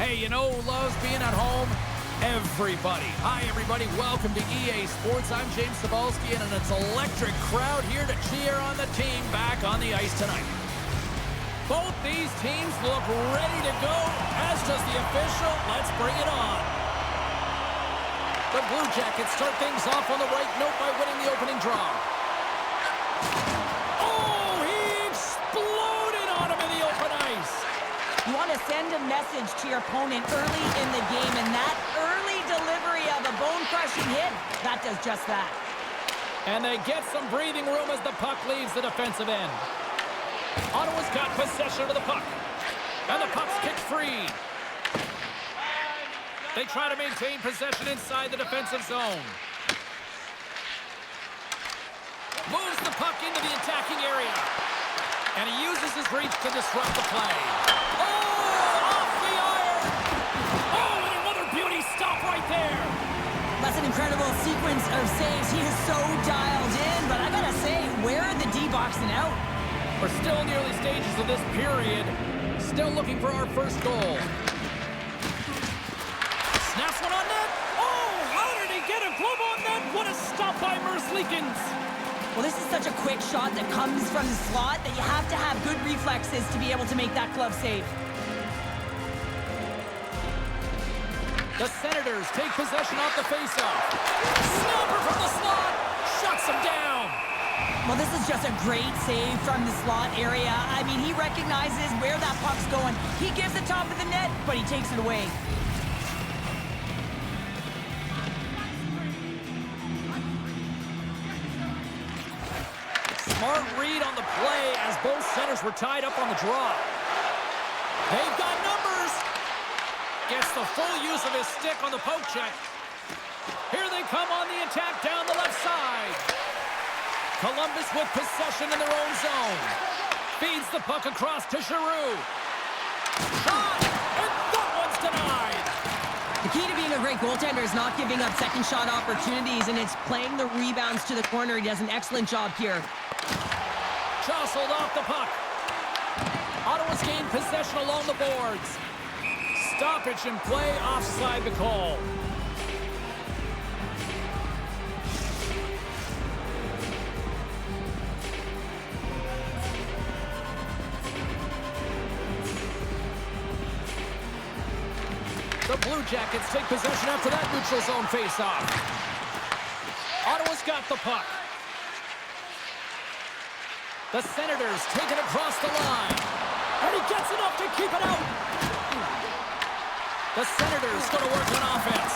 Hey, you know who loves being at home? Everybody. Hi, everybody. Welcome to EA Sports. I'm James Cebulski, and it's an electric crowd here to cheer on the team back on the ice tonight. Both these teams look ready to go, as does the official. Let's bring it on. The Blue Jackets start things off on the right note by winning the opening draw. Oh, he exploded on him in the open ice. You want to send a message to your opponent early in the game, and that early delivery of a bone-crushing hit, that does just that. And they get some breathing room as the puck leaves the defensive end. Ottawa's got possession of the puck. And the puck's kicked free. They try to maintain possession inside the defensive zone. Moves the puck into the attacking area. And he uses his reach to disrupt the play. Oh, off the iron! Oh, and another beauty stop right there! That's an incredible sequence of saves. He is so dialed in, but I gotta say, where are the D-boxing out? We're still in the early stages of this period. Still looking for our first goal. Snaps one on net. Oh, how did he get a glove on net? What a stop by Merzlikins. Well, this is such a quick shot that comes from the slot that you have to have good reflexes to be able to make that glove save. The Senators take possession off the faceoff. Snapper from the slot. Shuts him down. Well, this is just a great save from the slot area. I mean, he recognizes where that puck's going. He gives the top of the net, but he takes it away. Smart read on the play as both centers were tied up on the draw. They've got numbers. Gets the full use of his stick on the poke check. Here they come on the attack down the left side. Columbus with possession in their own zone. Feeds the puck across to Giroux. Shot, and that one's denied. The key to being a great goaltender is not giving up second shot opportunities, and it's playing the rebounds to the corner. He does an excellent job here. Jostled off the puck. Ottawa's gained possession along the boards. Stoppage in play, offside the call. The Blue Jackets take possession after that neutral zone faceoff. Ottawa's got the puck. The Senators take it across the line. And he gets enough to keep it out. The Senators going to work on offense.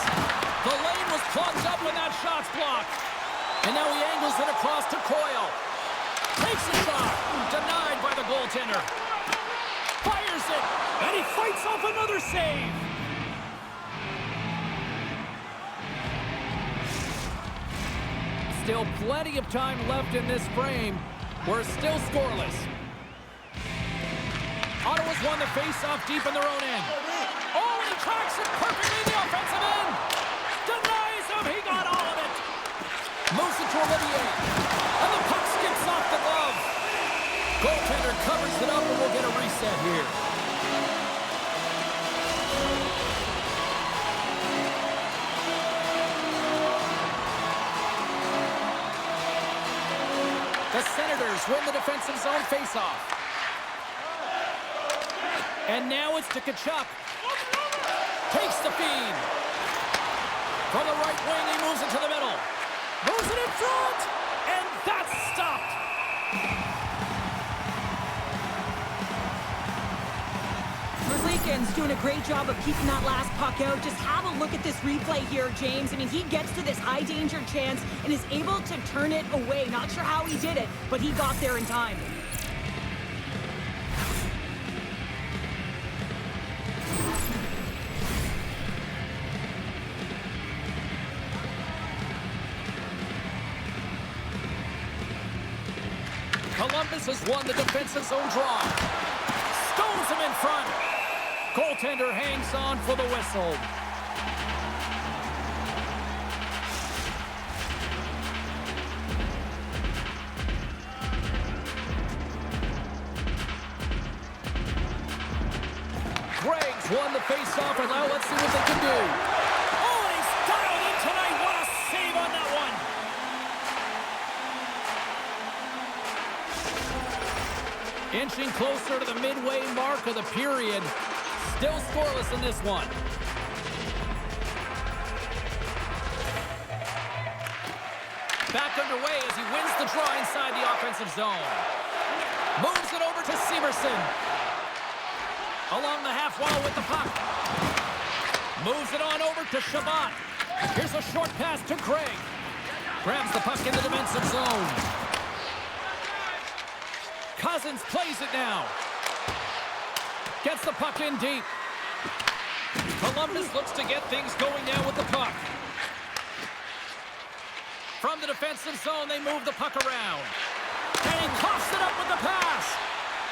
The lane was plugged up when that shot's blocked. And now he angles it across to Coyle. Takes a shot. Denied by the goaltender. Fires it. And he fights off another save. Still plenty of time left in this frame. We're still scoreless. Ottawa's won the face-off deep in their own end. Oh, he tracks it perfectly in the offensive end. Denies him. He got all of it. Moves it to Olivier. And the puck skips off the glove. Goaltender covers it up, and we'll get a reset here. The Senators win the defensive zone faceoff. And now it's to Tkachuk. Takes the feed. From the right wing, he moves it to the middle. Moves it in front. And that's stopped. Merzlikins doing a great job of keeping that last puck out. Just have a look at this replay here, James. I mean, he gets to this high-danger chance and is able to turn it away. Not sure how he did it, but he got there in time. Columbus has won the defensive zone draw. Stones him in front. Goaltender hangs on for the whistle. Greg's Ottawa's won the face-off, and now let's see what they can do. Oh, and he's dialed in tonight. What a save on that one. Inching closer to the midway mark of the period. Still scoreless in this one. Back underway as he wins the draw inside the offensive zone. Moves it over to Severson. Along the half wall with the puck. Moves it on over to Shabbat. Here's a short pass to Craig. Grabs the puck in the defensive zone. Cousins plays it now. Gets the puck in deep. Columbus looks to get things going now with the puck. From the defensive zone, they move the puck around. And he coughs it up with the pass.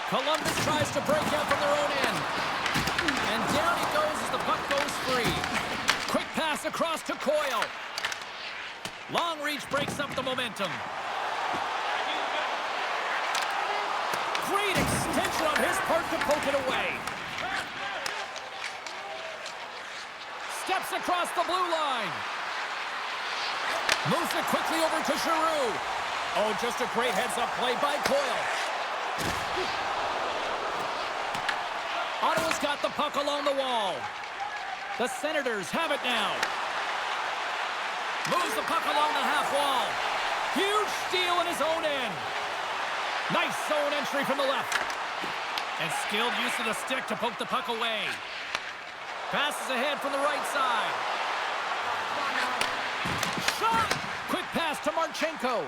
Columbus tries to break out from their own end. And down he goes as the puck goes free. Quick pass across to Coyle. Long reach breaks up the momentum. Great extension on his part to poke it away. Steps across the blue line. Moves it quickly over to Giroux. Oh, just a great heads-up play by Coyle. Ottawa's got the puck along the wall. The Senators have it now. Moves the puck along the half wall. Huge steal in his own end. Nice zone entry from the left. And skilled use of the stick to poke the puck away. Passes ahead from the right side. Shot! Quick pass to Marchenko.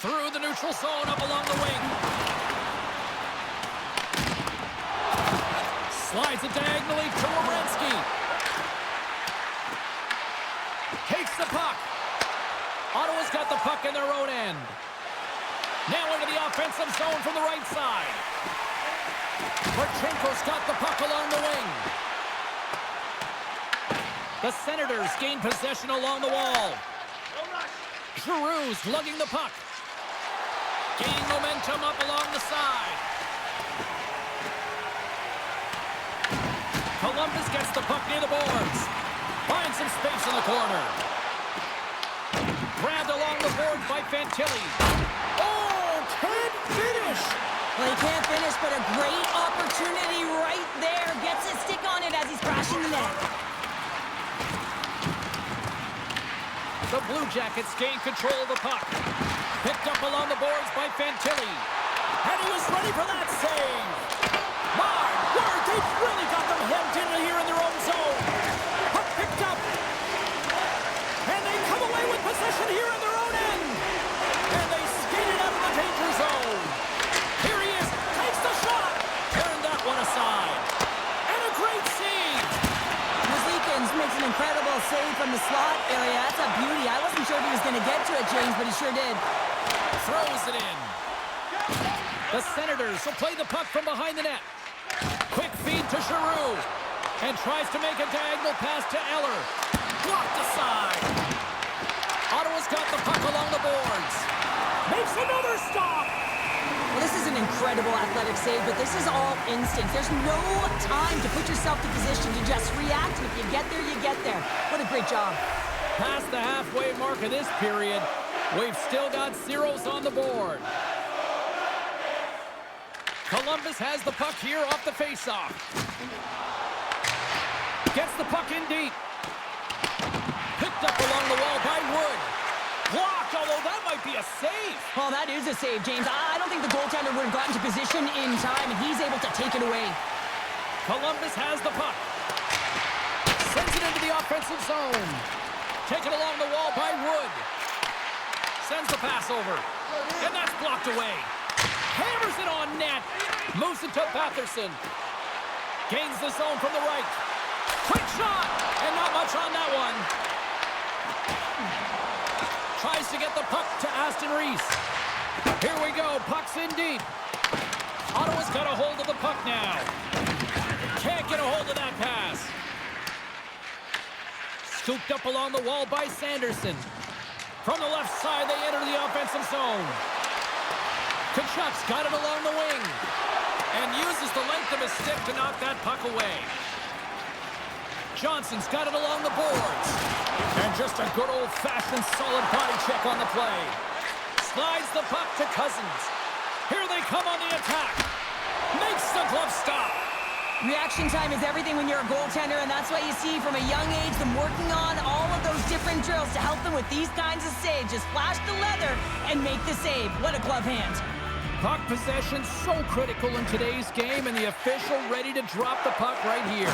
Through the neutral zone, up along the wing. Slides it diagonally to Werenski. Takes the puck. Ottawa's got the puck in their own end. Now into the offensive zone from the right side. Marchenko's got the puck along the wing. The Senators gain possession along the wall. Giroux's lugging the puck. Gaining momentum up along the side. Columbus gets the puck near the boards. Finds some space in the corner. Grabbed along the boards by Fantilli. Oh, can't finish! Well, he can't finish, but a great opportunity right there. Gets his stick on it as he's crashing the net. The Blue Jackets gain control of the puck. Picked up along the boards by Fantilli. And he was ready for that save. My word, they've really got them hemmed in here in their own zone. Puck picked up. And they come away with possession here in their own end. And they skated out of the danger zone. Here he is, takes the shot. Turned that one aside. And a great save. Makes an incredible save from the slot area. That's a beauty. I wasn't sure if he was going to get to it, James, but he sure did. Throws it in. The Senators will play the puck from behind the net. Quick feed to Giroux. And tries to make a diagonal pass to Eller. Blocked aside. Ottawa's got the puck along the boards. Makes another stop. Well, this is an incredible athletic save, but this is all instinct. There's no time to put yourself in position to just react, and if you get there, you get there. What a great job. Past the halfway mark of this period, we've still got zeros on the board. Columbus has the puck here off the faceoff. Gets the puck in deep. Picked up along the wall by Wood. Blocked, although that might be a save. Oh, that is a save, James. I don't think the goaltender would have gotten to position in time, and he's able to take it away. Columbus has the puck. Sends it into the offensive zone. Taken along the wall by Wood. Sends the pass over. And that's blocked away. Hammers it on net. Moves it to Batherson. Gains the zone from the right. Quick shot. And not much on that one. Tries to get the puck to Aston Reese. Here we go. Puck's in deep. Ottawa's got a hold of the puck now. Can't get a hold of that pass. Scooped up along the wall by Sanderson. From the left side, they enter the offensive zone. Kachuk's got it along the wing. And uses the length of his stick to knock that puck away. Johnson's got it along the boards. And just a good old-fashioned solid body check on the play. Slides the puck to Cousins. Here they come on the attack. Makes the glove stop. Reaction time is everything when you're a goaltender, and that's why you see from a young age them working on all of those different drills to help them with these kinds of saves. Just flash the leather and make the save. What a glove hand. Puck possession so critical in today's game, and the official ready to drop the puck right here.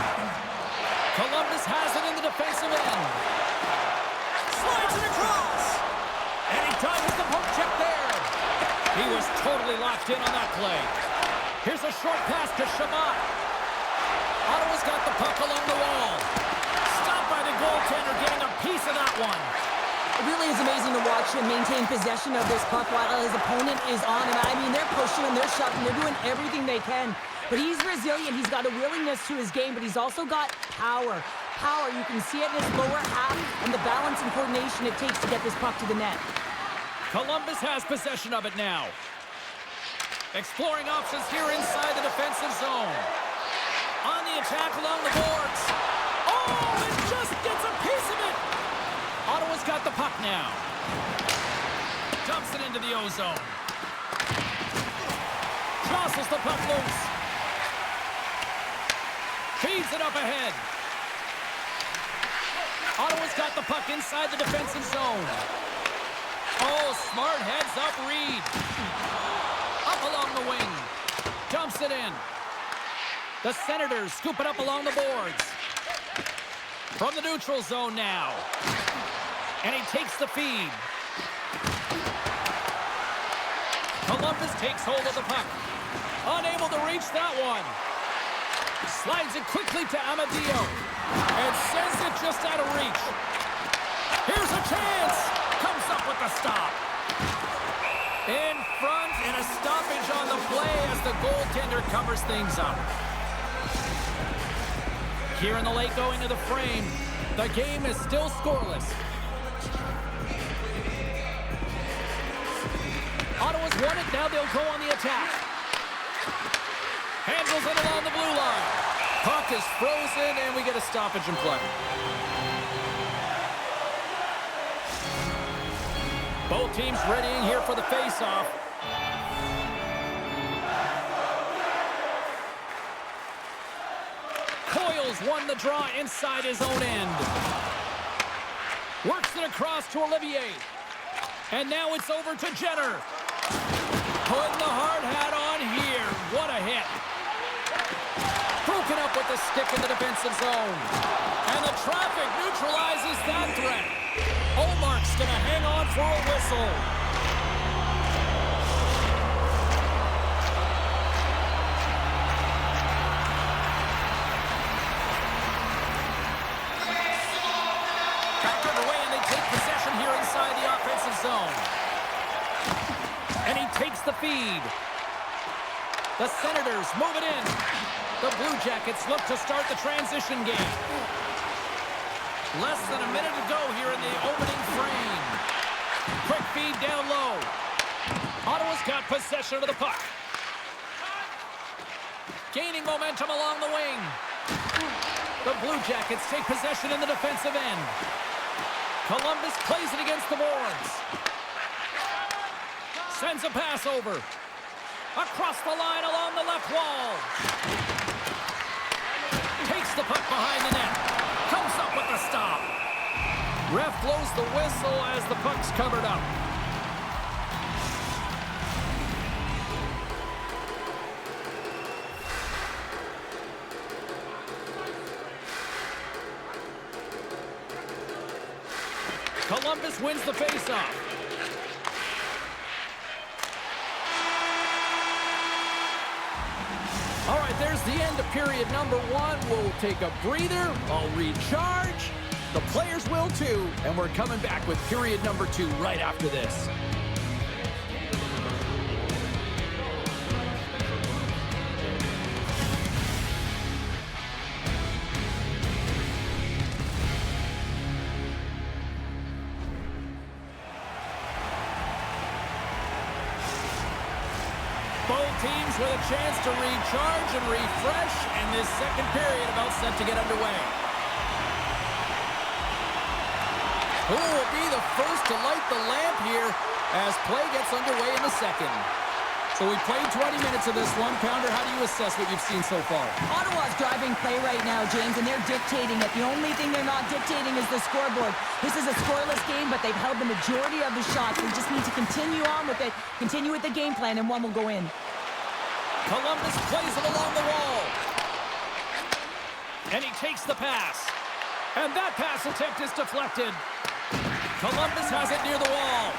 Columbus has it in the defensive end. Slides it across. And he dodges the poke check there. He was totally locked in on that play. Here's a short pass to Shabbat. Ottawa's got the puck along the wall. Stopped by the goaltender, getting a piece of that one. It really is amazing to watch him maintain possession of this puck while his opponent is on him. I mean, they're pushing him, they're shoving, they're doing everything they can. But he's resilient, he's got a willingness to his game, but he's also got power. Power, you can see it in his lower half and the balance and coordination it takes to get this puck to the net. Columbus has possession of it now. Exploring options here inside the defensive zone. On the attack along the boards. Oh, it just gets a piece of it. Ottawa's got the puck now. Dumps it into the O-zone. Jostles the puck loose. Feeds it up ahead. Ottawa's got the puck inside the defensive zone. Oh, smart heads-up read. Up along the wing. Dumps it in. The Senators scoop it up along the boards. From the neutral zone now. And he takes the feed. Columbus takes hold of the puck. Unable to reach that one. Slides it quickly to Amadio. And sends it just out of reach. Here's a chance. Comes up with the stop. In front and a stoppage on the play as the goaltender covers things up. Here in the late going to the frame, the game is still scoreless. Ottawa's won it, now they'll go on the attack. Handles it along the blue line. Puck is frozen and we get a stoppage in play. Both teams readying here for the face-off. Coyle's won the draw inside his own end. Works it across to Olivier. And now it's over to Jenner. Putting the hard hat on here. What a hit. Broken up with the stick in the defensive zone. And the traffic neutralizes that threat. Olmark's going to hang on for a whistle. Back underway, and they take possession here inside the offensive zone. And he takes the feed. The Senators move it in. The Blue Jackets look to start the transition game. Less than a minute to go here in the opening frame. Quick feed down low. Ottawa's got possession of the puck. Gaining momentum along the wing. The Blue Jackets take possession in the defensive end. Columbus plays it against the boards. Sends a pass over. Across the line along the left wall. Takes the puck behind the net. Comes up with the stop. Ref blows the whistle as the puck's covered up. Columbus wins the faceoff. All right, there's the end of period number one. We'll take a breather. I'll recharge. The players will too. And we're coming back with period number two right after this. Both teams with a chance to recharge and refresh, and this second period about set to get underway. Who will be the first to light the lamp here as play gets underway in the second? So we played 20 minutes of this one. Pounder, how do you assess what you've seen so far? Ottawa's driving play right now, James, and they're dictating it. The only thing they're not dictating is the scoreboard. This is a scoreless game, but they've held the majority of the shots. They just need to continue on with it, continue with the game plan, and one will go in. Columbus plays it along the wall. And he takes the pass. And that pass attempt is deflected. Columbus has it near the wall.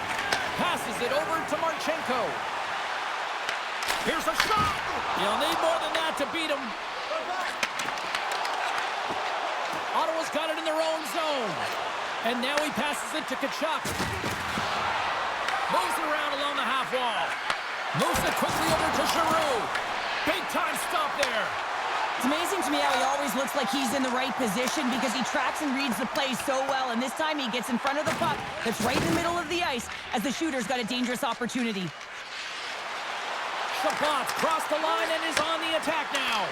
Passes it over to Marchenko. Here's a shot! You'll need more than that to beat him. Ottawa's got it in their own zone. And now he passes it to Tkachuk. Moves it around along the half wall. Moves it quickly over to Giroux. Big time stop there. It's amazing to me how he always looks like he's in the right position because he tracks and reads the play so well. And this time he gets in front of the puck that's right in the middle of the ice as the shooter's got a dangerous opportunity. Chabot crossed the line and is on the attack now.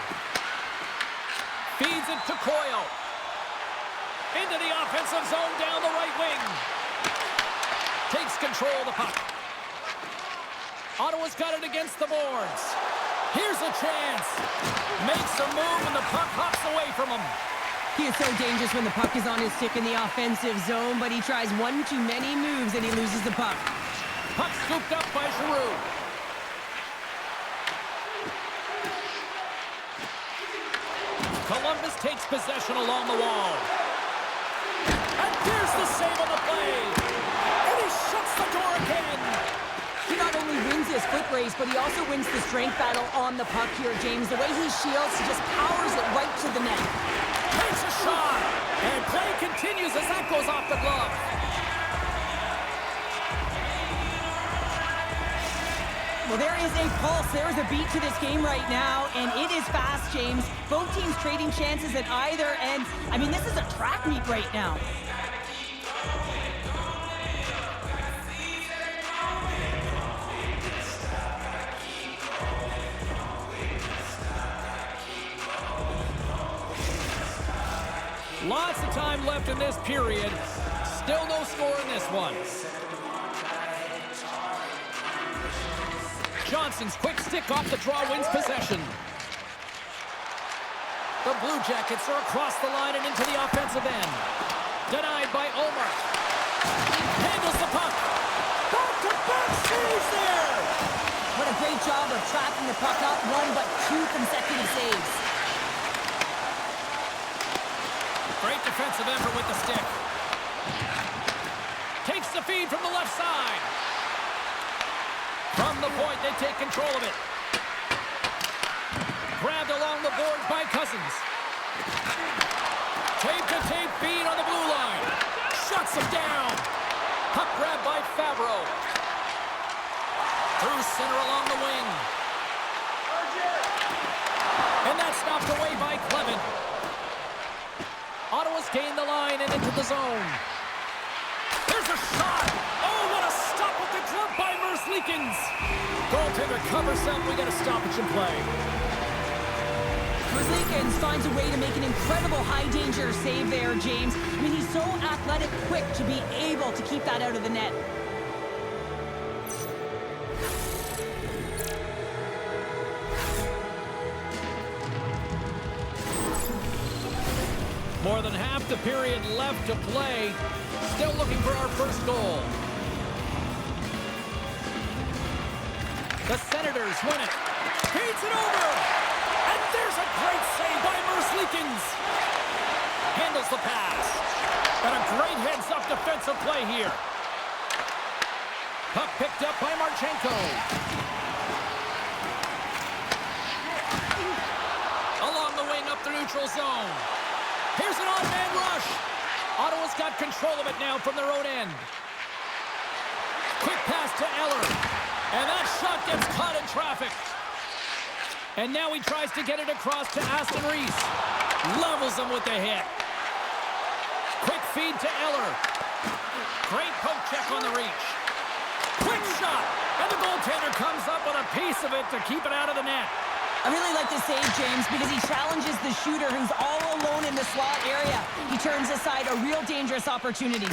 Feeds it to Coyle. Into the offensive zone down the right wing. Takes control of the puck. Ottawa's got it against the boards. Here's a chance. Makes a move and the puck hops away from him. He is so dangerous when the puck is on his stick in the offensive zone, but he tries one too many moves and he loses the puck. Puck scooped up by Giroux. Columbus takes possession along the wall. And there's the save on the play. And he shuts the door again. He not only wins his foot race, but he also wins the strength battle on the puck here, James. The way he shields, he just powers it right to the net. Takes a shot. And play continues as that goes off the glove. Well, there is a pulse. There is a beat to this game right now, and it is fast, James. Both teams trading chances at either end. I mean, this is a track meet right now. Lots of time left in this period. Still no score in this one. Johnson's quick stick off the draw wins possession. The Blue Jackets are across the line and into the offensive end. Denied by Omar. Handles the puck. Back-to-back saves there. What a great job of tracking the puck, not one but two consecutive saves. Great defensive effort with the stick. Takes the feed from the left side. From the point, they take control of it. Grabbed along the boards by Cousins. Tape-to-tape feed on the blue line. Shuts him down. Puck grabbed by Favreau. Through center along the wing. And that's knocked away by Clement. Ottawa's gained the line and into the zone. There's a shot. Oh, what a stop with the glove by Merzlikins. Goaltender covers up. We got a stoppage in play. Merzlikins finds a way to make an incredible high-danger save there, James. I mean, he's so athletic, quick to be able to keep that out of the net. More than half the period left to play. Still looking for our first goal. The Senators win it. Feeds it over. And there's a great save by Merzlikins. Handles the pass. And a great heads-up defensive play here. Puck picked up by Marchenko. Along the wing up the neutral zone. Here's an odd-man rush. Ottawa's got control of it now from their own end. Quick pass to Eller. And that shot gets caught in traffic. And now he tries to get it across to Aston Reese. Levels him with the hit. Quick feed to Eller. Great poke check on the reach. Quick shot. And the goaltender comes up with a piece of it to keep it out of the net. I really like the save, James, because he challenges the shooter who's all alone in the slot area. He turns aside a real dangerous opportunity.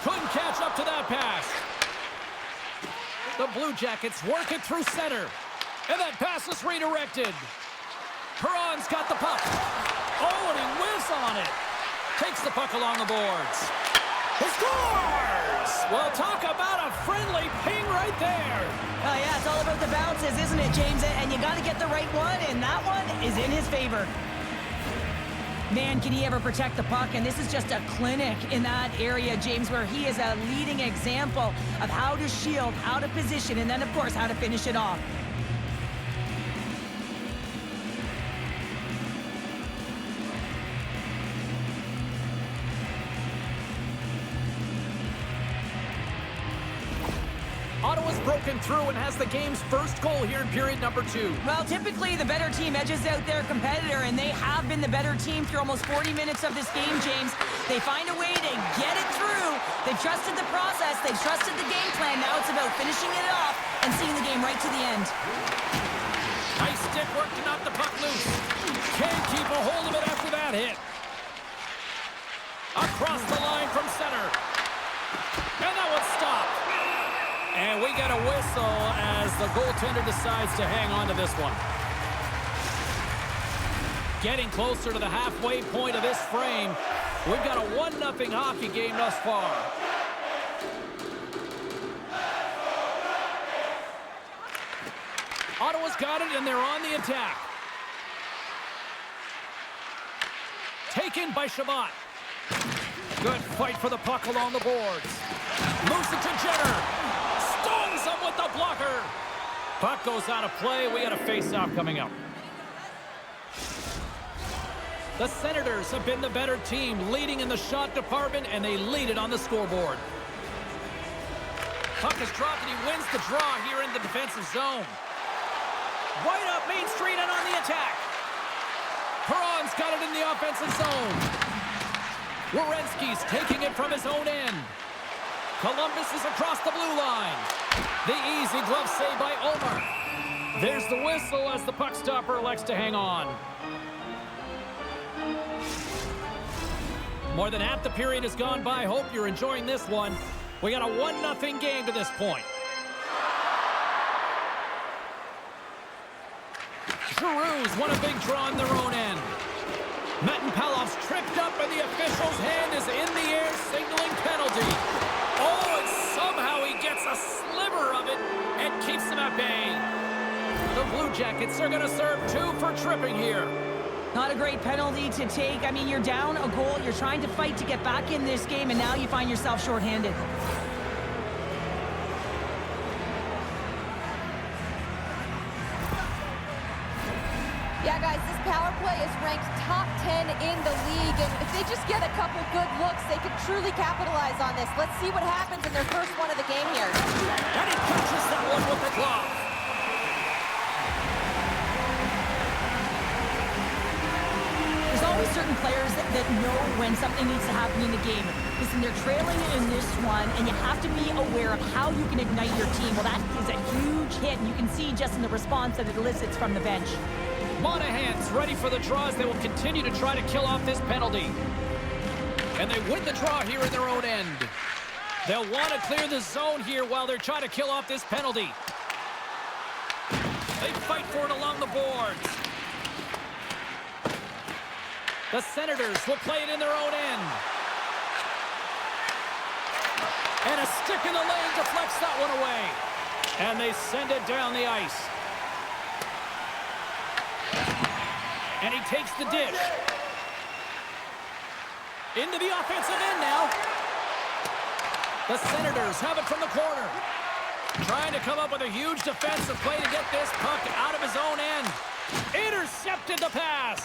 Couldn't catch up to that pass. The Blue Jackets work it through center. And that pass is redirected. Perron's got the puck. Oh, and he whiffs on it. Takes the puck along the boards. He scores! Well, talk about a friendly ping right there. Oh, yeah, it's all about the bounces, isn't it, James? And you got to get the right one, and that one is in his favor. Man, can he ever protect the puck? And this is just a clinic in that area, James, where he is a leading example of how to shield, how to position, and then, of course, how to finish it off. Ottawa's broken through and has the game's first goal here in period number 2. Well, typically the better team edges out their competitor, and they have been the better team through almost 40 minutes of this game, James. They find a way to get it through. They've trusted the process. They've trusted the game plan. Now it's about finishing it off and seeing the game right to the end. Nice stick work to knock the puck loose. Can't keep a hold of it after that hit. Across the line from center. And that one's stopped. And we get a whistle as the goaltender decides to hang on to this one. Getting closer to the halfway point of this frame. We've got a 1-0 hockey game thus far. Ottawa's got it, and they're on the attack. Taken by Shabbat. Good fight for the puck along the boards. Moves it to Jenner. Stones him with the blocker. Puck goes out of play. We got a face-off coming up. The Senators have been the better team, leading in the shot department, and they lead it on the scoreboard. Puck is dropped, and he wins the draw here in the defensive zone. Right up Main Street and on the attack. Perron's got it in the offensive zone. Werenski's taking it from his own end. Columbus is across the blue line. The easy glove save by Omar. There's the whistle as the puck stopper elects to hang on. More than half the period has gone by. Hope you're enjoying this one. We got a 1-0 game to this point. Giroux's won a big draw in their own end. Metin-Palov's tripped up and the official's hand is in the air signaling penalty. Oh, and somehow he gets a sliver of it and keeps him at bay. The Blue Jackets are going to serve 2 for tripping here. Not a great penalty to take. I mean, you're down a goal. You're trying to fight to get back in this game, and now you find yourself shorthanded. Yeah, guys, this power play is ranked top 10 in the league, and if they just get a couple good looks, they could truly capitalize on this. Let's see what happens in their first one of the game here. And he catches that one with the glove. There's always certain players that know when something needs to happen in the game. Listen, they're trailing in this one, and you have to be aware of how you can ignite your team. Well, that is a huge hit, and you can see just in the response that it elicits from the bench. Monahan's ready for the draw as they will continue to try to kill off this penalty. And they win the draw here in their own end. They'll want to clear the zone here while they're trying to kill off this penalty. They fight for it along the boards. The Senators will play it in their own end. And a stick in the lane deflects that one away. And they send it down the ice. And he takes the dish. Into the offensive end now. The Senators have it from the corner. Trying to come up with a huge defensive play to get this puck out of his own end. Intercepted the pass.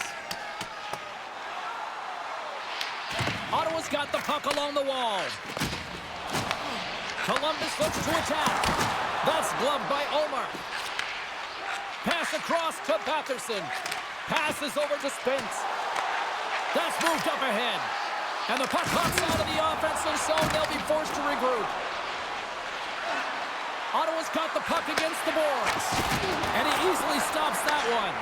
Ottawa's got the puck along the wall. Columbus looks to attack. That's gloved by Omar. Pass across to Batherson. Passes over to Spence. That's moved up ahead. And the puck hops out of the offensive zone. They'll be forced to regroup. Ottawa's got the puck against the boards. And he easily stops that one.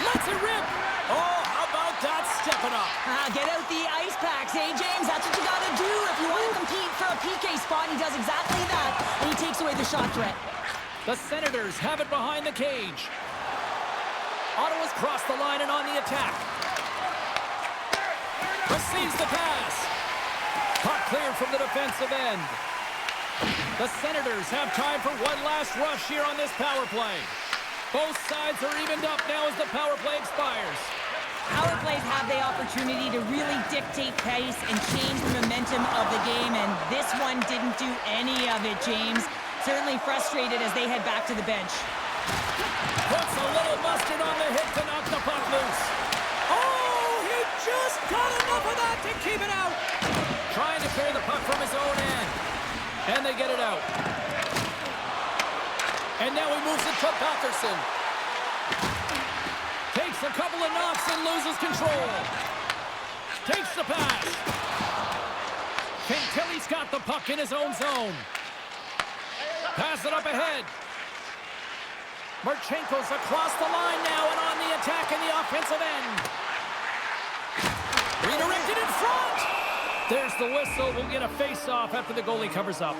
Lets it rip. Oh, how about that stepping up? Get out the ice packs, eh, James? That's what you got to do if you want to compete for a PK spot. He does exactly that, and he takes away the shot threat. The Senators have it behind the cage. Ottawa's crossed the line and on the attack. Receives the pass. Puck cleared from the defensive end. The Senators have time for one last rush here on this power play. Both sides are evened up now as the power play expires. Power plays have the opportunity to really dictate pace and change the momentum of the game, and this one didn't do any of it, James. Certainly frustrated as they head back to the bench. Puts a little mustard on the hit to knock the puck loose. Oh, he just got enough of that to keep it out. Trying to clear the puck from his own end. And they get it out. And now he moves it to Patterson. Takes a couple of knocks and loses control. Takes the pass. Fantilli's got the puck in his own zone. Pass it up ahead. Marchenko's across the line now and on the attack in the offensive end. Redirected in front. There's the whistle. We'll get a face-off after the goalie covers up.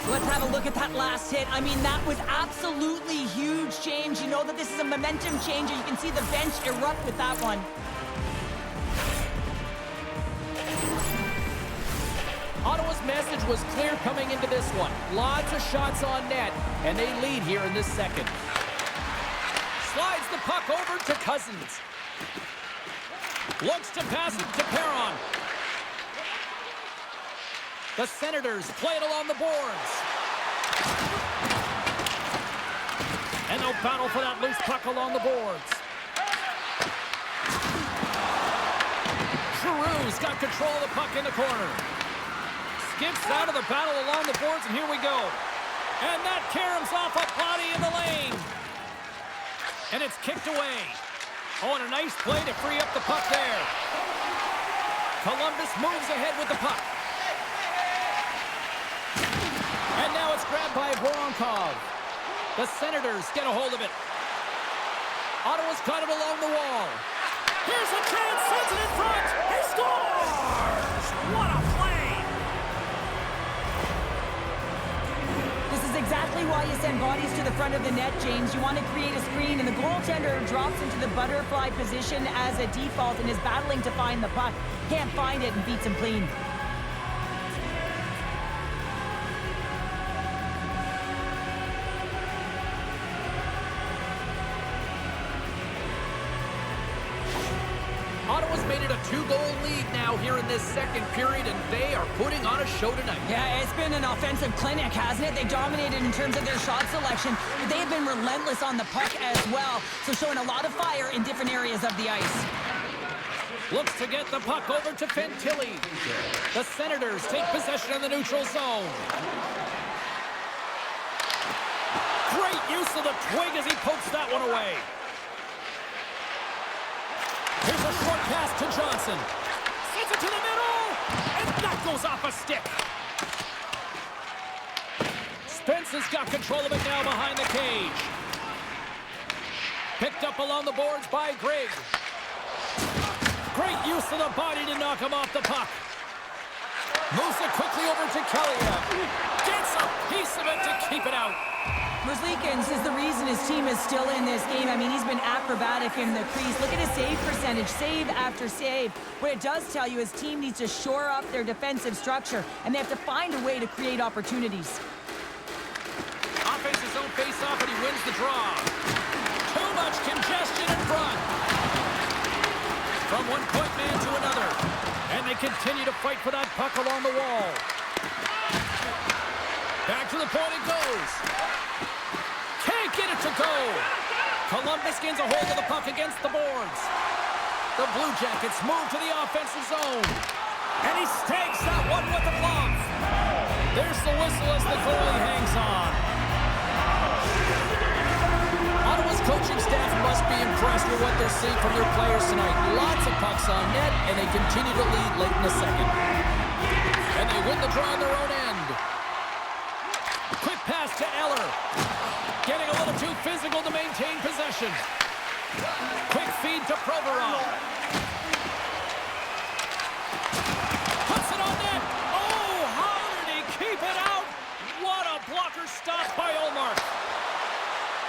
Let's have a look at that last hit. I mean, that was absolutely huge, James. You know that this is a momentum changer. You can see the bench erupt with that one. Ottawa's message was clear coming into this one. Lots of shots on net, and they lead here in this second. Slides the puck over to Cousins. Looks to pass it to Perron. The Senators play it along the boards. And they'll battle for that loose puck along the boards. Giroux's got control of the puck in the corner. Skips out of the battle along the boards, and here we go. And that caroms off a body in the lane. And it's kicked away. Oh, and a nice play to free up the puck there. Columbus moves ahead with the puck. And now it's grabbed by Voronkov. The Senators get a hold of it. Ottawa's got it along the wall. Here's a chance, sends it in front. He scores! What a play! This is exactly why you send bodies to the front of the net, James. You want to create a screen, and the goaltender drops into the butterfly position as a default and is battling to find the puck. Can't find it and beats him clean. Ottawa's made it a 2-goal lead now here in this second period, and they are putting on a show tonight. Yeah, it's been an offensive clinic, hasn't it? They dominated in terms of their shot selection, but they have been relentless on the puck as well, so showing a lot of fire in different areas of the ice. Looks to get the puck over to Fantilli. The Senators take possession in the neutral zone. Great use of the twig as he pokes that one away. Here's a short pass to Johnson. Sends it to the middle, and that goes off a stick. Spence has got control of it now behind the cage. Picked up along the boards by Grigg. Great use of the body to knock him off the puck. Moves it quickly over to Kaliev. Gets a piece of it to keep it out. Merzlikins is the reason his team is still in this game. I mean, he's been acrobatic in the crease. Look at his save percentage, save after save. What it does tell you is his team needs to shore up their defensive structure, and they have to find a way to create opportunities. Offense his own face-off, and he wins the draw. Too much congestion in front. From one point man to another. And they continue to fight for that puck along the wall. Back to the point it goes. Can't get it to go. Columbus gains a hold of the puck against the boards. The Blue Jackets move to the offensive zone. And he stakes that one with the glove. There's the whistle as the goalie hangs on. Ottawa's coaching staff must be impressed with what they're seeing from their players tonight. Lots of pucks on net, and they continue to lead late in the second. And they win the draw on their own end. Eller. Getting a little too physical to maintain possession. Quick feed to Provorov. Puts it on net. Oh, how did he keep it out? What a blocker stop by Ullmark.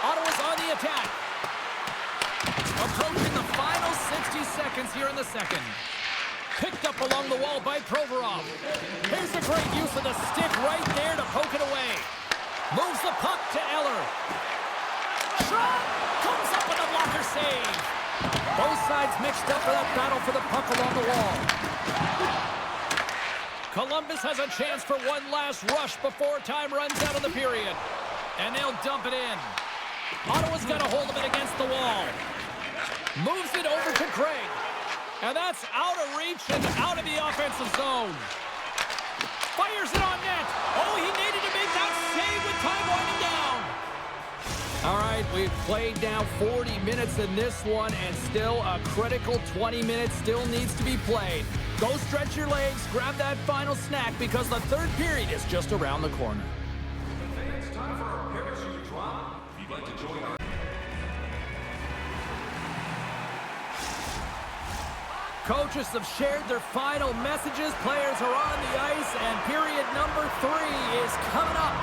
Ottawa's on the attack. Approaching the final 60 seconds here in the second. Picked up along the wall by Provorov. Here's a great use of the stick right there to poke it away. Moves the puck to Eller. Shot! Comes up with a blocker save. Both sides mixed up for that battle for the puck along the wall. Columbus has a chance for one last rush before time runs out of the period. And they'll dump it in. Ottawa's got a hold of it against the wall. Moves it over to Craig. And that's out of reach and out of the offensive zone. Fires it on net. Oh, he needed to make that save with time winding down. All right, we've played now 40 minutes in this one, and still a critical 20 minutes still needs to be played. Go stretch your legs, grab that final snack, because the third period is just around the corner. It's time for our parachute drop. If you'd like to join our... Coaches have shared their final messages. Players are on the ice, and period number 3 is coming up.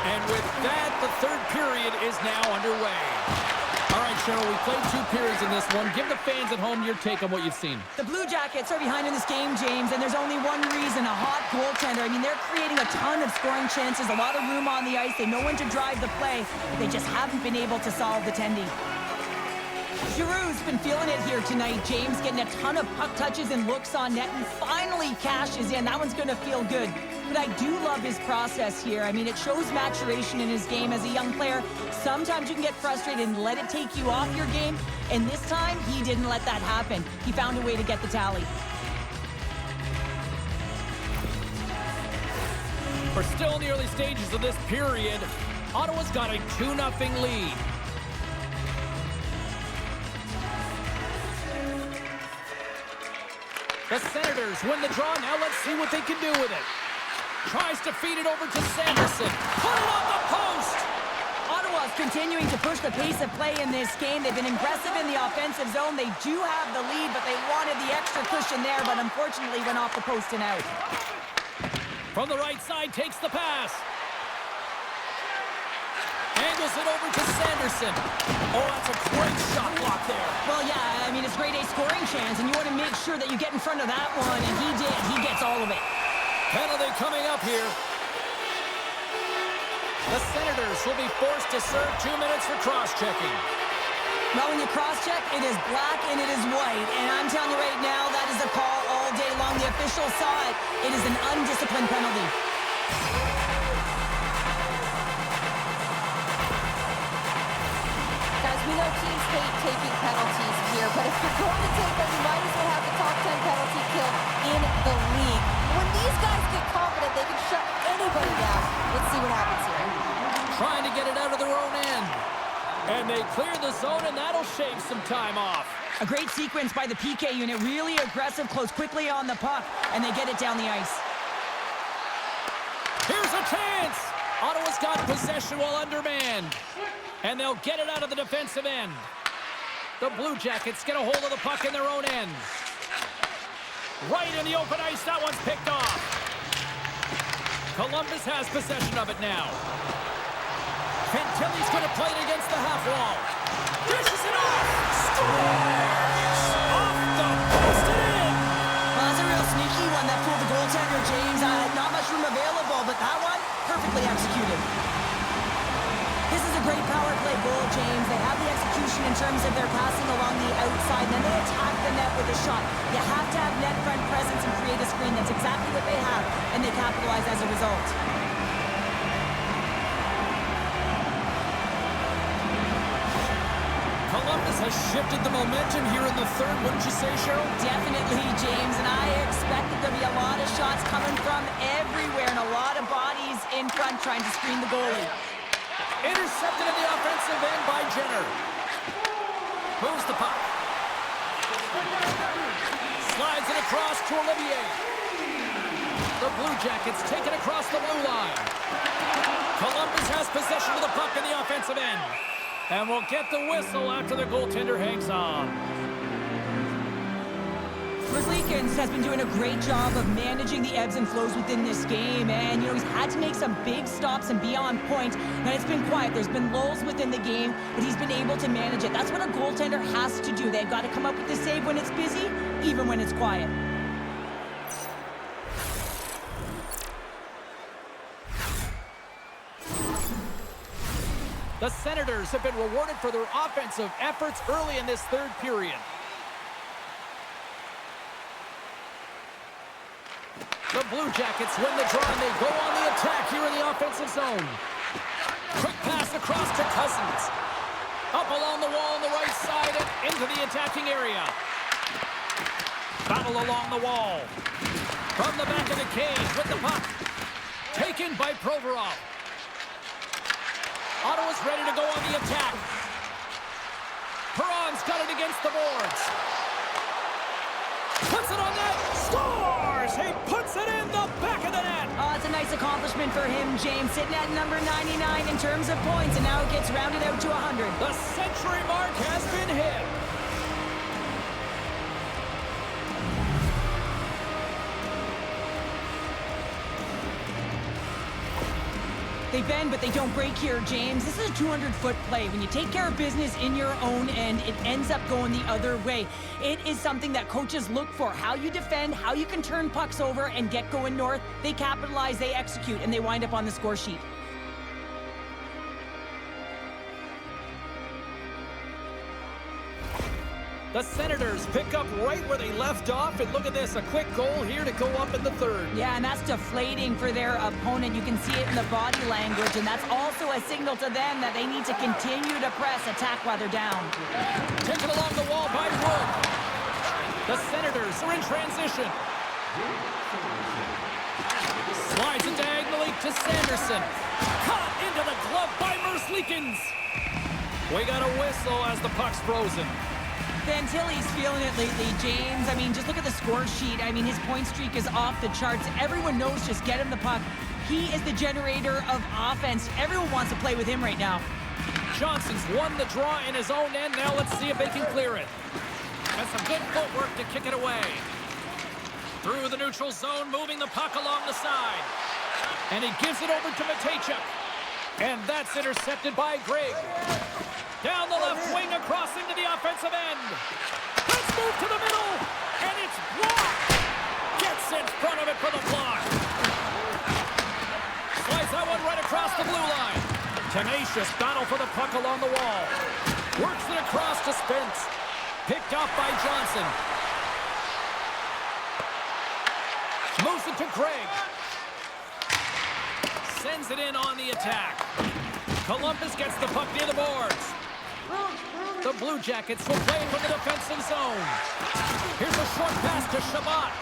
And with that, the third period is now underway. All right, Cheryl, we played 2 periods in this one. Give the fans at home your take on what you've seen. The Blue Jackets are behind in this game, James, and there's only one reason, a hot goaltender. I mean, they're creating a ton of scoring chances, a lot of room on the ice. They know when to drive the play. They just haven't been able to solve the tendy. Giroux's been feeling it here tonight, James, getting a ton of puck touches and looks on net, and finally cashes in. That one's going to feel good. But I do love his process here. I mean, it shows maturation in his game as a young player. Sometimes you can get frustrated and let it take you off your game, and this time, he didn't let that happen. He found a way to get the tally. We're still in the early stages of this period. Ottawa's got a 2-0 lead. The Senators win the draw. Now let's see what they can do with it. Tries to feed it over to Sanderson. Put it on the post! Ottawa's continuing to push the pace of play in this game. They've been aggressive in the offensive zone. They do have the lead, but they wanted the extra cushion there, but unfortunately went off the post and out. From the right side, takes the pass. Angles it over to Sanderson. Oh, that's a great shot block there. Well, yeah, I mean, it's grade A scoring chance, and you want to make sure that you get in front of that one, and he did. He gets all of it. Penalty coming up here. The Senators will be forced to serve 2 minutes for cross-checking. Well, when you cross-check, it is black and it is white, and I'm telling you right now, that is a call all day long. The official saw it. It is an undisciplined penalty. We know teams hate taking penalties here, but if you're going to take them, you might as well have the top 10 penalty kill in the league. When these guys get confident, they can shut anybody down. Let's see what happens here. Trying to get it out of their own end. And they clear the zone, and that'll shave some time off. A great sequence by the PK unit. Really aggressive, close quickly on the puck, and they get it down the ice. Here's a chance! Ottawa's got possession while undermanned. And they'll get it out of the defensive end. The Blue Jackets get a hold of the puck in their own end. Right in the open ice, that one's picked off. Columbus has possession of it now. Fantilli's going to play it against the half wall. Dishes it off! Scores! Off the post and in! Well, that's a real sneaky one that fooled the goaltender, James. Not much room available, but that one, perfectly executed. This is a great power play goal, James. They have the execution in terms of their passing along the outside, and then they attack the net with a shot. You have to have net front presence and create a screen. That's exactly what they have, and they capitalize as a result. Columbus has shifted the momentum here in the third, wouldn't you say, Cheryl? Definitely, James, and I expect that there'll be a lot of shots coming from everywhere and a lot of bodies in front trying to screen the goalie. Intercepted in the offensive end by Jenner. Moves the puck. Slides it across to Olivier. The Blue Jackets take it across the blue line. Columbus has possession of the puck in the offensive end. And will get the whistle after the goaltender hangs on. Leakens has been doing a great job of managing the ebbs and flows within this game, and he's had to make some big stops and be on point, and it's been quiet. There's been lulls within the game, but he's been able to manage it. That's what a goaltender has to do. They've got to come up with the save when it's busy, even when it's quiet. The Senators have been rewarded for their offensive efforts early in this third period. The Blue Jackets win the draw and they go on the attack here in the offensive zone. Quick pass across to Cousins. Up along the wall on the right side and into the attacking area. Battle along the wall. From the back of the cage with the puck. Taken by Provorov. Ottawa's ready to go on the attack. Perron's got it against the boards. Puts it on net. Scores! He puts it in the back of the net. Oh, it's a nice accomplishment for him, James. Sitting at number 99 in terms of points, and now it gets rounded out to 100. The century mark has been hit. They bend, but they don't break here, James. This is a 200-foot play. When you take care of business in your own end, it ends up going the other way. It is something that coaches look for. How you defend, how you can turn pucks over and get going north. They capitalize, they execute, and they wind up on the score sheet. The Senators pick up right where they left off, and look at this, a quick goal here to go up in the third. Yeah, and that's deflating for their opponent. You can see it in the body language, and that's also a signal to them that they need to continue to press, attack while they're down. Taken along the wall by Wood. The Senators are in transition. Slides it diagonally to Sanderson. Caught into the glove by Leakens. We got a whistle as the puck's frozen. Until he's feeling it lately, James. I mean, just look at the score sheet. I mean, his point streak is off the charts. Everyone knows just get him the puck. He is the generator of offense. Everyone wants to play with him right now. Johnson's won the draw in his own end. Now let's see if they can clear it. Has some good footwork to kick it away. Through the neutral zone, moving the puck along the side. And he gives it over to Matejchuk. And that's intercepted by Grigg. Down the left wing, across into the offensive end. Let's move to the middle, and it's blocked. Gets in front of it for the block. Slides that one right across the blue line. Tenacious battle for the puck along the wall. Works it across to Spence. Picked off by Johnson. Moves it to Grigg. Sends it in on the attack. Columbus gets the puck near the boards. The Blue Jackets will play from the defensive zone. Here's a short pass to Shabbat.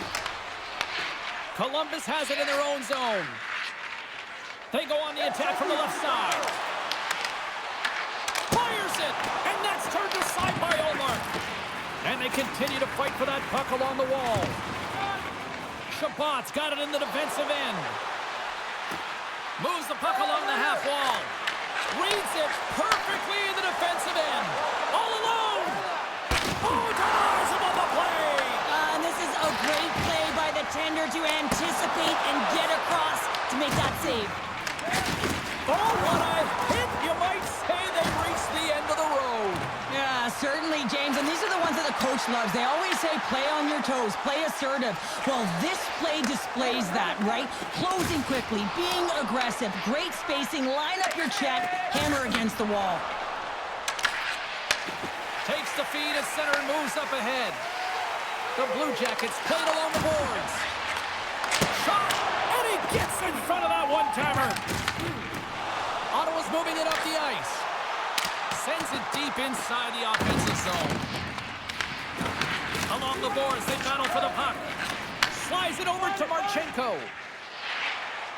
Columbus has it in their own zone. They go on the attack from the left side. Fires it, and that's turned aside by Omar. And they continue to fight for that puck along the wall. Shabbat's got it in the defensive end. Moves the puck along the half wall. Reads it perfectly in the defensive end. All alone. Oh, denies him on the play. And this is a great play by the tender to anticipate and get across to make that save. Oh, what a hit. You might say they reached the end of the road. Yeah, certainly, James. And these are the ones that the coach loves. They always say, play on your toes, play assertive. Well, this play displays that, right? Closing quickly, being aggressive, great spacing, line up your check, hammer against the wall. Takes the feed at center and moves up ahead. The Blue Jackets played along the boards. Shot, and he gets in front of that one-timer. Ottawa's moving it up the ice. Sends it deep inside the offensive zone. Along the boards, they battle for the puck. Slides it over to Marchenko.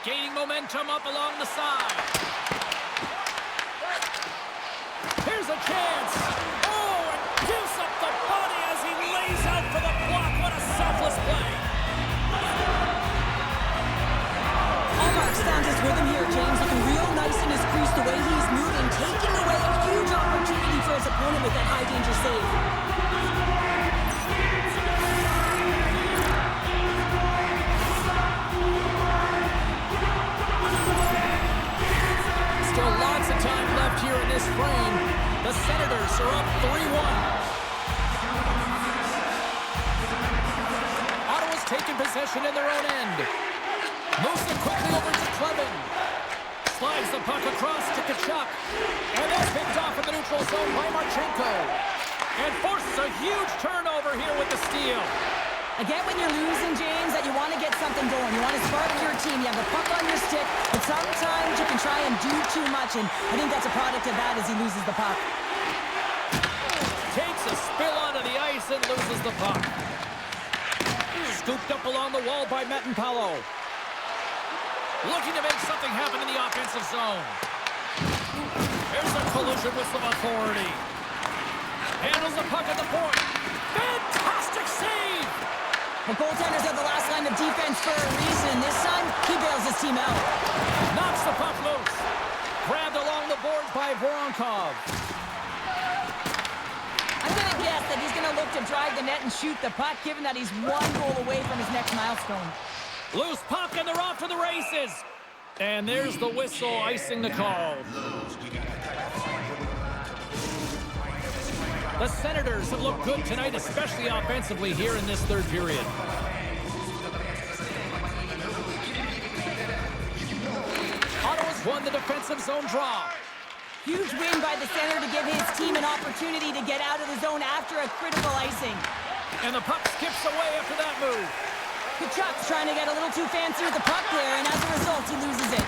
Gaining momentum up along the side. Here's a chance. Oh, and gives up the body as he lays out for the block. What a selfless play. possession in their own end. Moves it quickly over to Clevin. Slides the puck across to Tkachuk. And that's picked off in the neutral zone by Marchenko. And forces a huge turnover here with the steal. Again, when you're losing, James, that you want to get something going. You want to spark your team. You have the puck on your stick, but sometimes you can try and do too much, and I think that's a product of that as he loses the puck. Takes a spill onto the ice and loses the puck. Scooped up along the wall by Metinpalo. Looking to make something happen in the offensive zone. Here's a collision with some authority. Handles the puck at the point. Fantastic save! The goaltenders are the last line of defense for a reason. This time, he bails his team out. Knocks the puck loose. Grabbed along the boards by Voronkov. I'm going to guess that he's going to look to drive the net and shoot the puck, given that he's one goal away from his next milestone. Loose puck, and they're off to the races. And there's the whistle icing the call. The Senators have looked good tonight, especially offensively here in this third period. Ottawa's won the defensive zone draw. Huge win by the center to give his team an opportunity to get out of the zone after a critical icing. And the puck skips away after that move. Tkachuk's trying to get a little too fancy with the puck there, and as a result, he loses it.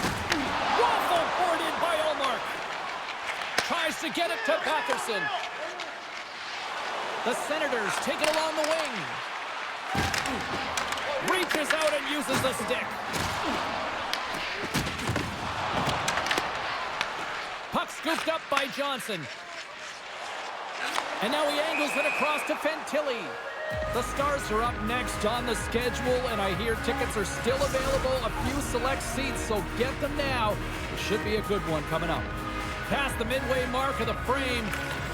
Waffle boarded by Ullmark. Tries to get it to Patterson. The Senators take it along the wing. Reaches out and uses the stick. Puck scooped up by Johnson. And now he angles it across to Fantilli. The Stars are up next on the schedule, and I hear tickets are still available. A few select seats, so get them now. It should be a good one coming up. Past the midway mark of the frame,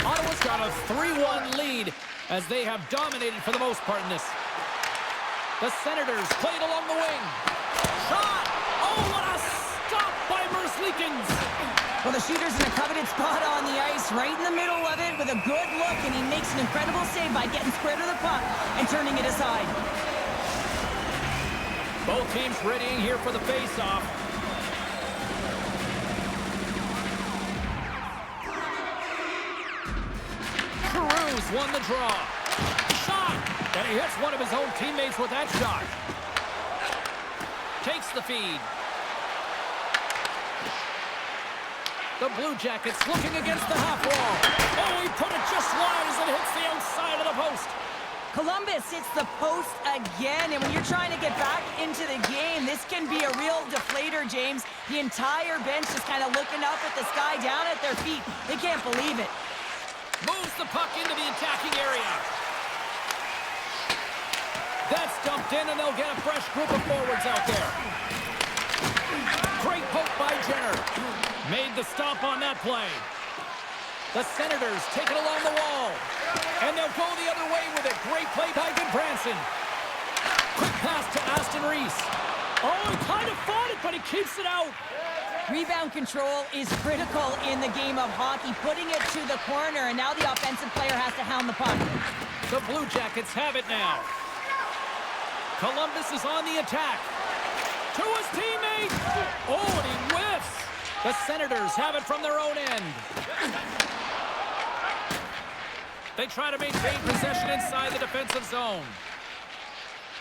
Ottawa's got a 3-1 lead as they have dominated for the most part in this. The Senators played along the wing. Shot! Oh, what a stop by Merzlikins! Well, the shooter's in a coveted spot on the ice, right in the middle of it with a good look, and he makes an incredible save by getting square to the puck and turning it aside. Both teams readying here for the face-off. Cruz won the draw. Shot! And he hits one of his own teammates with that shot. Takes the feed. The Blue Jackets looking against the half wall. Oh, he put it just wide as it hits the outside of the post. Columbus hits the post again, and when you're trying to get back into the game, this can be a real deflator, James. The entire bench is kind of looking up at the sky, down at their feet. They can't believe it. Moves the puck into the attacking area. That's dumped in, and they'll get a fresh group of forwards out there. Great poke by Jenner. Made the stop on that play. The Senators take it along the wall. And they'll go the other way with it. Great play by Goodbranson. Quick pass to Aston Reese. Oh, he kind of fought it, but he keeps it out. Rebound control is critical in the game of hockey, putting it to the corner, and now the offensive player has to hound the puck. The Blue Jackets have it now. Columbus is on the attack. To his teammate. Oh, and he whiffs. The Senators have it from their own end. They try to maintain possession inside the defensive zone.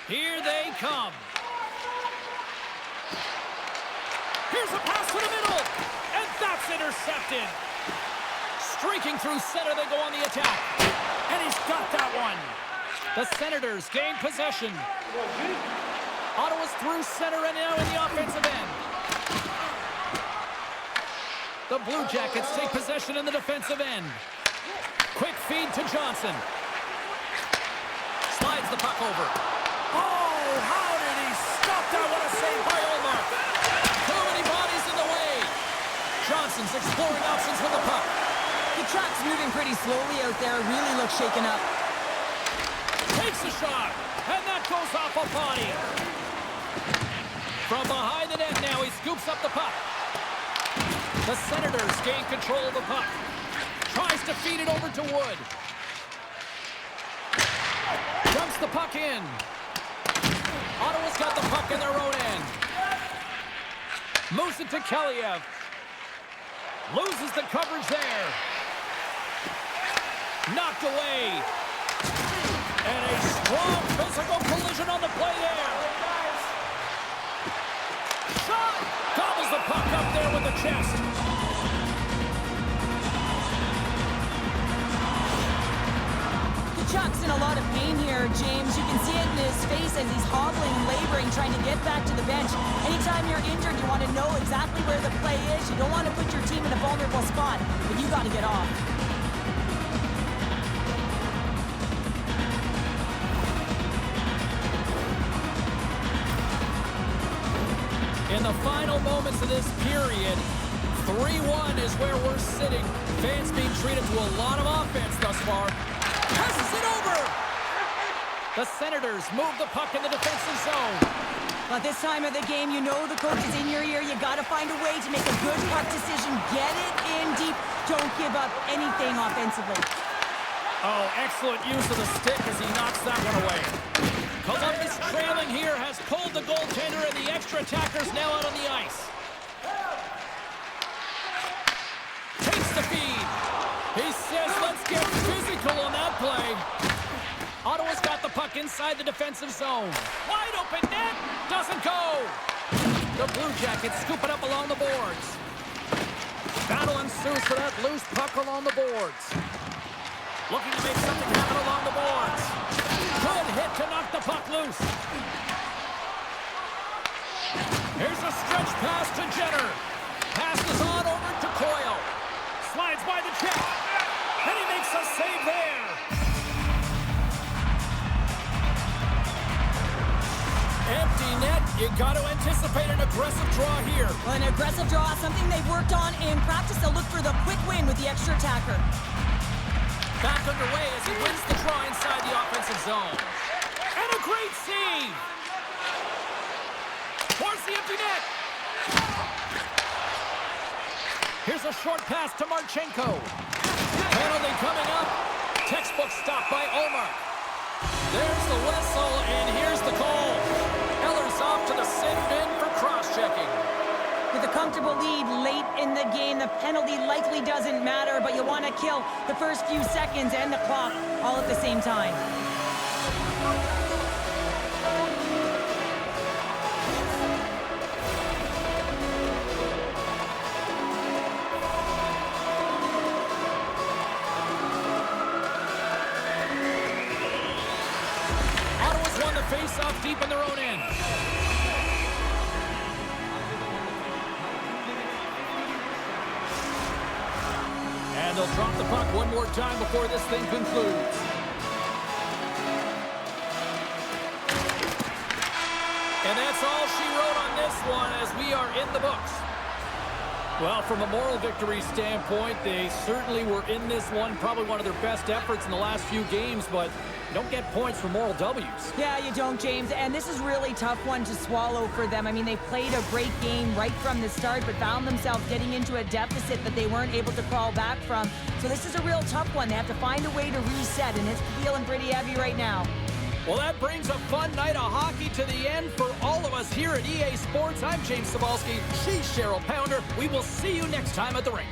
Here they come. Here's a pass to the middle, and that's intercepted. Streaking through center, they go on the attack. And he's got that one. The Senators gain possession. Ottawa's through center and now in the offensive end. The Blue Jackets take possession in the defensive end. Quick feed to Johnson. Slides the puck over. Oh, how did he stop that? What a save by Ullmark. Too many bodies in the way. Johnson's exploring options with the puck. The truck's moving pretty slowly out there. Really looks shaken up. Takes a shot, and that goes off a body. From behind the net now, he scoops up the puck. The Senators gain control of the puck. Tries to feed it over to Wood. Dumps the puck in. Ottawa's got the puck in their own end. Moves it to Keliev. Loses the coverage there. Knocked away. And a strong physical collision on the play there. Shot! Gobbles the puck up there with the chest. Chuck's in a lot of pain here, James. You can see it in his face as he's hobbling, laboring, trying to get back to the bench. Anytime you're injured, you want to know exactly where the play is. You don't want to put your team in a vulnerable spot, but you got to get off. In the final moments of this period, 3-1 is where we're sitting. Fans being treated to a lot of offense thus far. Passes it over! The Senators move the puck in the defensive zone. But this time of the game, you know the coach is in your ear. You got to find a way to make a good puck decision. Get it in deep. Don't give up anything offensively. Oh, excellent use of the stick as he knocks that one away. Columbus trailing here has pulled the goaltender, and the extra attacker's now out on the ice. Takes the feed. He says, let's get physical on that play. Ottawa's got the puck inside the defensive zone. Wide open net. Doesn't go. The Blue Jackets scoop it up along the boards. Battle ensues for that loose puck along the boards. Looking to make something happen along the boards. Good hit to knock the puck loose. Here's a stretch pass to Jenner. Passes on over to Coyle. Slides by the check. And he makes a save there. Empty net. You got to anticipate an aggressive draw here. Well, an aggressive draw, something they've worked on in practice. They'll look for the quick win with the extra attacker. Back underway as he wins the draw inside the offensive zone. And a great save. Towards the empty net. Here's a short pass to Marchenko. Penalty coming up. Textbook stop by Omar. There's the whistle, and here's the call. Eller's off to the sin bin for cross-checking. With a comfortable lead late in the game, the penalty likely doesn't matter, but you want to kill the first few seconds and the clock all at the same time. Ottawa's won the face-off deep in their own end. And they'll drop the puck one more time before this thing concludes. And that's all she wrote on this one as we are in the books. Well, from a moral victory standpoint, they certainly were in this one. Probably one of their best efforts in the last few games, but you don't get points for moral W's. Yeah, you don't, James. And this is really tough one to swallow for them. I mean, they played a great game right from the start, but found themselves getting into a deficit that they weren't able to crawl back from. So this is a real tough one. They have to find a way to reset, and it's feeling pretty heavy right now. Well, that brings a fun night of hockey to the end for all of us here at EA Sports. I'm James Cebulski. She's Cheryl Pounder. We will see you next time at the rink.